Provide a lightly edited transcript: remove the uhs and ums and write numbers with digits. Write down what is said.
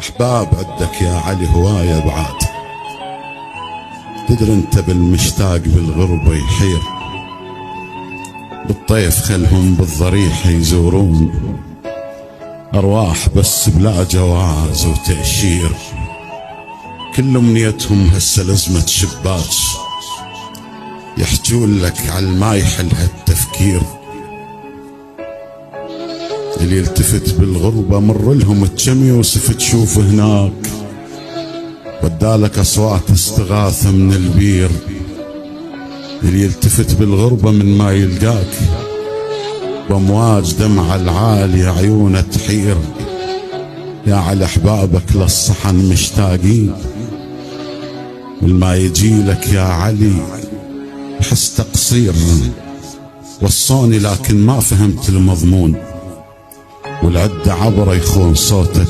أحباب عندك يا علي هواية بعاد، تدري انت بالمشتاق بالغربة يحير، بالطيف خلهم بالضريح يزورون، أرواح بس بلا جواز وتأشير، كل أمنيتهم هسه لزمة شباك، يحجون لك على ما يحل هالتفكير، اللي يلتفت بالغربة مر لهم كم يوسف تشوف هناك، ودالك أصوات استغاثة من البير، اللي يلتفت بالغربة من ما يلقاك، بأمواج دمع العالية عيونه تحير، يا على أحبابك للصحن مشتاقين، والما يجيلك يا علي حس تقصير، وصوني لكن ما فهمت المضمون، والعد عبره يخون صوتك.